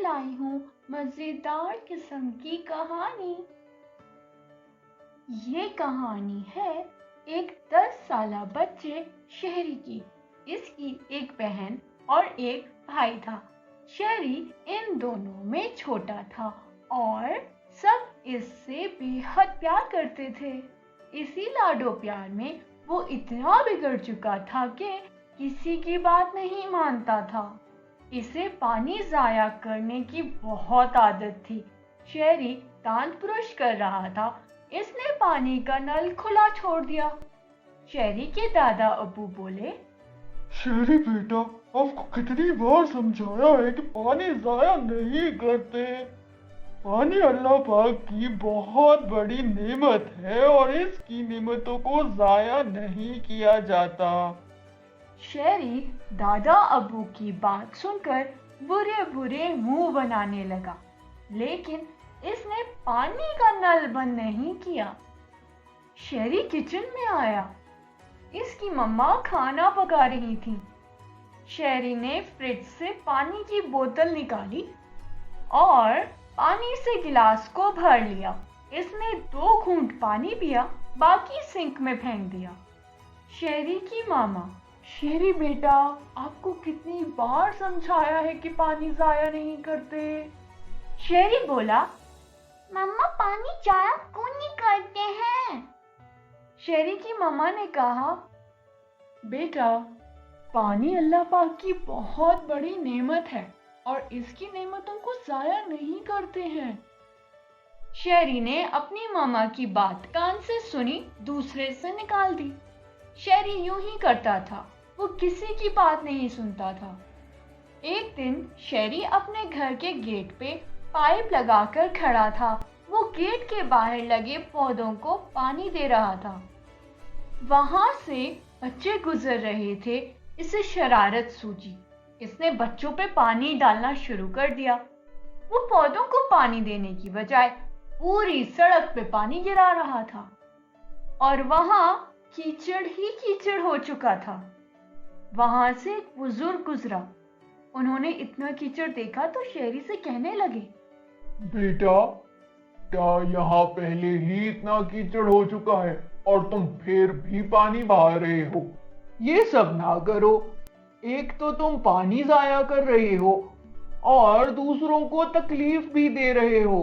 लाई हूँ मजेदार किस्म की कहानी। ये कहानी है एक 10 साला बच्चे शहरी की। इसकी एक बहन और एक भाई था। शहरी इन दोनों में छोटा था और सब इससे बेहद प्यार करते थे। इसी लाडो प्यार में वो इतना बिगड़ चुका था कि किसी की बात नहीं मानता था। इसे पानी जाया करने की बहुत आदत थी। शहरी दांत ब्रश कर रहा था, इसने पानी का नल खुला छोड़ दिया। शहरी के दादा अब्बू बोले, शेरी बेटा, आपको कितनी बार समझाया है कि पानी जाया नहीं करते। पानी अल्लाह पाक की बहुत बड़ी नेमत है और इसकी नेमतों को जाया नहीं किया जाता। शहरी दादा अब्बू की बात सुनकर बुरे बुरे मुंह बनाने लगा, लेकिन इसने पानी का नल बंद नहीं किया। शहरी किचन में आया। इसकी मम्मा खाना पका रही थी। शहरी ने फ्रिज से पानी की बोतल निकाली और पानी से गिलास को भर लिया। इसने 2 घूंट पानी पिया, बाकी सिंक में फेंक दिया। शहरी की मामा, शहरी बेटा, आपको कितनी बार समझाया है कि पानी जाया नहीं करते। शहरी बोला, मम्मा पानी जाया क्यों नहीं करते हैं। शहरी की मम्मा ने कहा, बेटा, पानी अल्लाह पाक की बहुत बड़ी नेमत है और इसकी नेमतों को जाया नहीं करते हैं। शहरी ने अपनी मामा की बात कान से सुनी, दूसरे से निकाल दी। शहरी यूं ही करता था, वो किसी की बात नहीं सुनता था। एक दिन शहरी अपने घर के गेट पे पाइप लगाकर खड़ा था। वो गेट के बाहर लगे पौधों को पानी दे रहा था। वहां से बच्चे गुजर रहे थे। इसे शरारत सूझी। इसने बच्चों पे पानी डालना शुरू कर दिया। वो पौधों को पानी देने की बजाय पूरी सड़क पे पानी गिरा रहा था और वहां कीचड़ ही कीचड़ हो चुका था। वहां से एक बुजुर्ग गुजरा। उन्होंने इतना कीचड़ देखा तो शहरी से कहने लगे, बेटा, क्या यहाँ पहले ही इतना कीचड़ हो चुका है और तुम फिर भी पानी बहा रहे हो? ये सब ना करो। एक तो तुम पानी जाया कर रहे हो और दूसरों को तकलीफ भी दे रहे हो।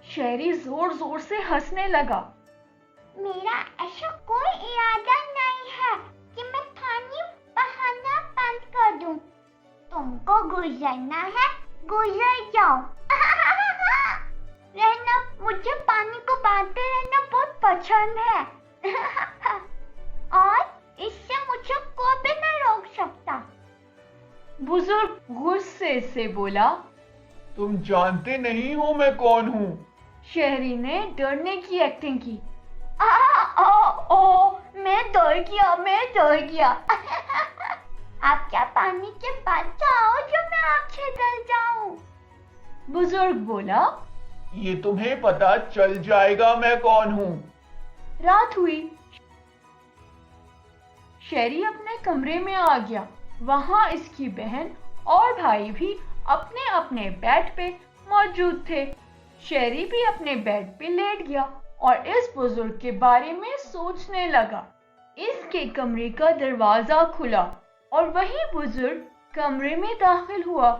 शहरी जोर जोर से हंसने लगा। मेरा ऐसा कोई इरादा नहीं है कि मैं पानी बहाना बंद कर दूं। तुमको गुजरना है, गुजर जाओ। रहना, मुझे पानी को बहाते रहना बहुत पसंद है। और इससे मुझे कोई भी नहीं रोक सकता। बुजुर्ग गुस्से से बोला, तुम जानते नहीं हो मैं कौन हूँ। शहरी ने डरने की एक्टिंग की। मैं डर गया। आप क्या पानी के पास जाओ जो मैं आपसे डर जाऊं। बुजुर्ग बोला, ये तुम्हें पता चल जाएगा मैं कौन हूँ। रात हुई। शहरी अपने कमरे में आ गया। वहां इसकी बहन और भाई भी अपने अपने बेड पे मौजूद थे। शहरी भी अपने बेड पे लेट गया और इस बुजुर्ग के बारे में सोचने लगा। इसके कमरे का दरवाजा खुला और वही बुजुर्ग कमरे में दाखिल हुआ।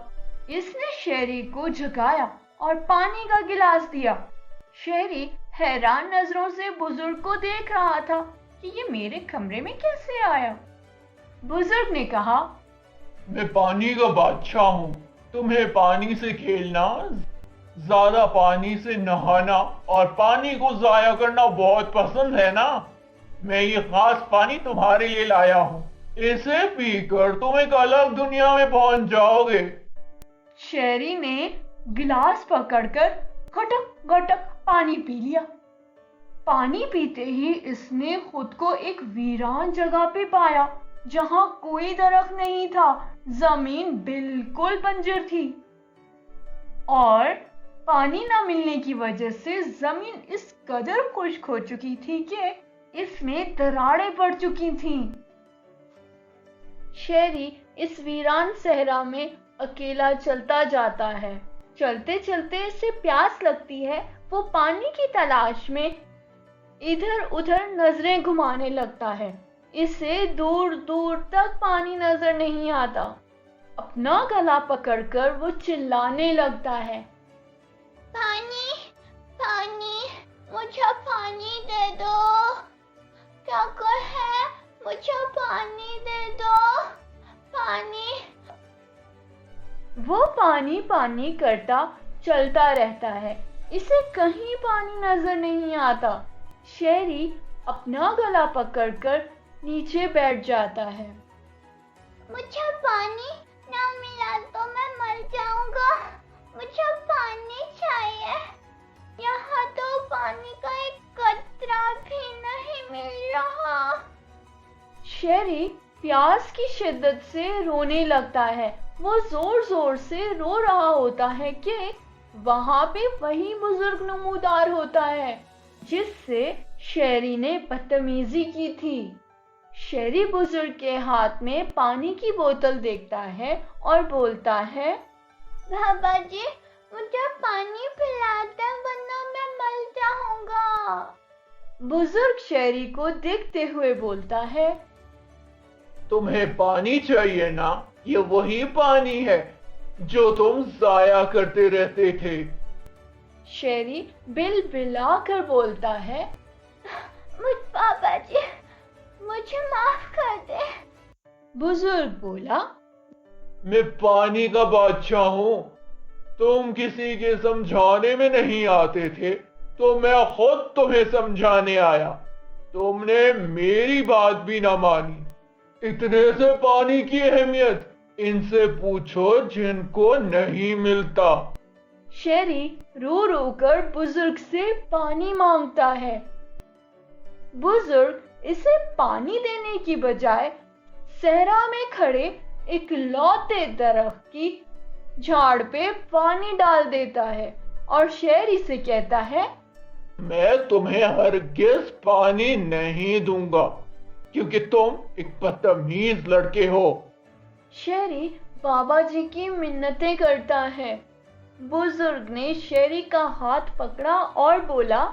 इसने शहरी को जगाया और पानी का गिलास दिया। शहरी हैरान नजरों से बुजुर्ग को देख रहा था कि ये मेरे कमरे में कैसे आया। बुजुर्ग ने कहा, मैं पानी का बादशाह हूँ। तुम्हें पानी से खेलना, ज्यादा पानी से नहाना और पानी को जाया करना बहुत पसंद है ना? मैं ये खास पानी तुम्हारे लिए लाया हूँ। इसे पीकर तुम एक अलग दुनिया में पहुंच जाओगे। शहरी ने गिलास पकड़कर घटक घटक पानी पी लिया। पानी पीते ही इसने खुद को एक वीरान जगह पे पाया जहां कोई दरख्त नहीं था। जमीन बिल्कुल बंजर थी और पानी न मिलने की वजह से जमीन इस कदर खुश्क हो चुकी थी कि इसमें दरारें पड़ चुकी थीं। शहरी इस वीरान सहरा में अकेला चलता जाता है। चलते चलते इसे प्यास लगती है। वो पानी की तलाश में इधर उधर नजरें घुमाने लगता है। इसे दूर दूर तक पानी नजर नहीं आता। अपना गला पकड़कर वो चिल्लाने लगता है, पानी, पानी, मुझे पानी दे दो। क्या कोई है? मुझे पानी दे दो, पानी। वो पानी पानी करता चलता रहता है। इसे कहीं पानी नजर नहीं आता। शेरी अपना गला पकड़कर नीचे बैठ जाता है। मुझे पानी ना मिला तो मैं मर जाऊंगा। मुझे पानी चाहिए। यहाँ तो पानी का एक कतरा भी नहीं मिल रहा। शेरी प्यास की शिद्दत से रोने लगता है। वो जोर जोर से रो रहा होता है कि वहां पे वही बुजुर्ग नमूदार होता है जिससे शेरी ने बदतमीजी की थी। शेरी बुजुर्ग के हाथ में पानी की बोतल देखता है और बोलता है, बाबा जी, मुझे पानी पिलाते वरना मैं मर जाऊंगा। बुजुर्ग शेरी को देखते हुए बोलता है, तुम्हें पानी चाहिए ना? ये वही पानी है जो तुम जाया करते रहते थे। शेरी बिलबिला कर बोलता है, मुझ बाबा जी, मुझे माफ कर दे। बुजुर्ग बोला, मैं पानी का बादशाह हूँ। तुम किसी के समझाने में नहीं आते थे तो मैं खुद तुम्हें समझाने आया। तुमने मेरी बात भी ना मानी। इतने से पानी की अहमियत इनसे पूछो जिनको नहीं मिलता। शेरी रो रो कर बुजुर्ग से पानी मांगता है। बुजुर्ग इसे पानी देने की बजाय सहरा में खड़े एक लौते दरख्त की झाड़ पे पानी डाल देता है और शेरी से कहता है, मैं तुम्हें हरगिज पानी नहीं दूंगा क्योंकि तुम एक बदतमीज लड़के हो। शेरी बाबा जी की मिन्नतें करता है। बुजुर्ग ने शेरी का हाथ पकड़ा और बोला,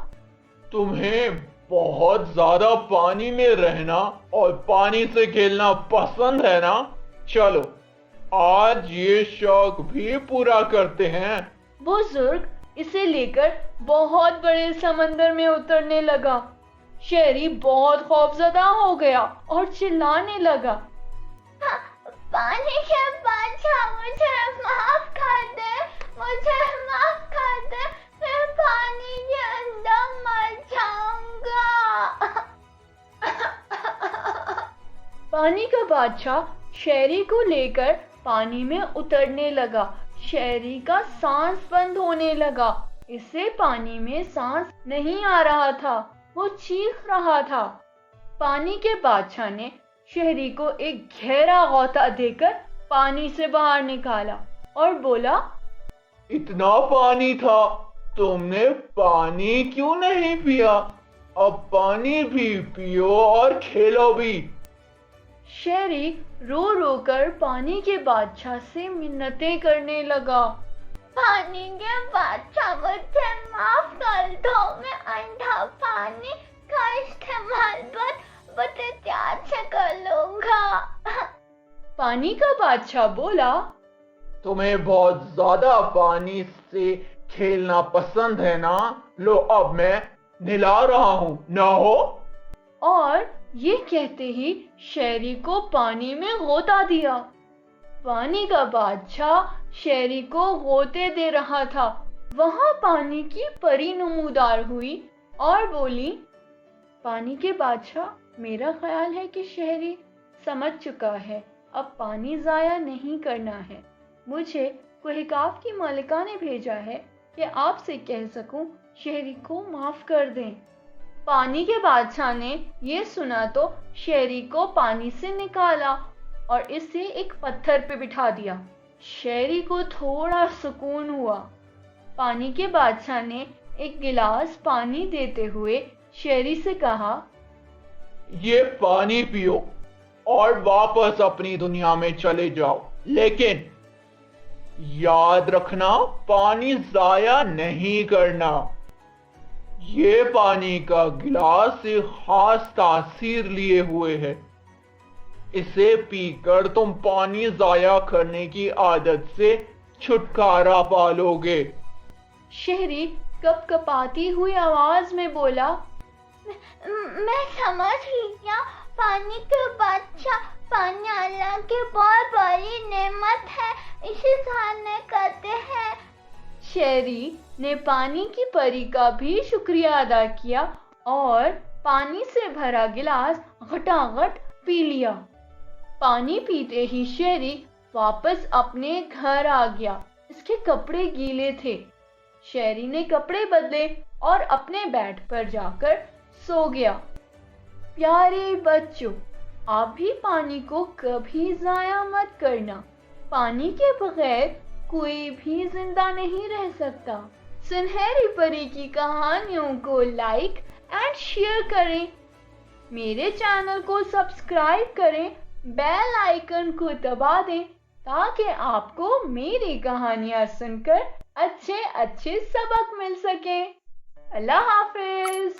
तुम्हें बहुत ज्यादा पानी में रहना और पानी से खेलना पसंद है ना? चलो आज ये शौक भी पूरा करते हैं। बुजुर्ग इसे लेकर बहुत बड़े समंदर में उतरने लगा। शेरी बहुत खौफजदा हो गया और चिल्लाने लगा, पानी के बादशाह, मुझे माफ कर दे, मुझे माफ कर दे, मैं पानी के अंदर मर जाऊंगा। पानी का बादशाह शेरी को लेकर पानी में उतरने लगा। शेरी का सांस बंद होने लगा। इसे पानी में सांस नहीं आ रहा था। वो चीख रहा था। पानी के बादशाह ने शेरी को एक गहरा गौता देकर पानी से बाहर निकाला और बोला, इतना पानी था, तुमने पानी क्यों नहीं पिया? अब पानी भी पियो और खेलो भी। शेरी रो रो कर पानी के बादशाह से मिन्नतें करने लगा। पानी के बादशाह, मुझे माफ कर दो। मैं अंधा पानी का इस्तेमाल बड़े प्यार से कर लूंगा। पानी का बादशाह बोला, तुम्हें बहुत ज्यादा पानी से खेलना पसंद है ना? लो अब मैं नहला रहा हूँ, नहाओ। और ये कहते ही शेरी को पानी में गोता दिया। पानी का बादशाह शेरी को गोते दे रहा था। वहां पानी की परी नमूदार हुई और बोली, पानी के बादशाह, मेरा ख्याल है कि शेरी समझ चुका है। अब पानी जाया नहीं करना है। मुझे कुहकाफ की मालिका ने भेजा है कि आपसे कह सकूं शेरी को माफ कर दें। पानी के बादशाह ने ये सुना तो शेरी को पानी से निकाला और इसे एक पत्थर पे बिठा दिया। शेरी को थोड़ा सुकून हुआ। पानी के बादशाह ने एक गिलास पानी देते हुए शेरी से कहा, ये पानी पियो और वापस अपनी दुनिया में चले जाओ, लेकिन याद रखना, पानी जाया नहीं करना। ये पानी का गिलास एक खास तासीर लिए हुए है। इसे पीकर तुम पानी जाया करने की आदत से छुटकारा पालोगे। शहरी कपकपाती हुई आवाज में बोला, मैं समझ गया। पानी के बादशाह, पानी अल्लाह की बहुत बड़ी नेमत है, इसे खाने कहते हैं। शहरी ने पानी की परी का भी शुक्रिया अदा किया और पानी से भरा गिलास घटाघट पी लिया। पानी पीते ही शहरी वापस अपने घर आ गया। इसके कपड़े गीले थे। शहरी ने कपड़े बदले और अपने बेड पर जाकर सो गया। प्यारे बच्चों, आप भी पानी को कभी जाया मत करना। पानी के बगैर कोई भी जिंदा नहीं रह सकता। सुनहरी परी की कहानियों को लाइक एंड शेयर करें, मेरे चैनल को सब्सक्राइब करें, बेल आइकन को दबा दें ताकि आपको मेरी कहानियां सुनकर अच्छे अच्छे सबक मिल सके। अल्लाह हाफिज।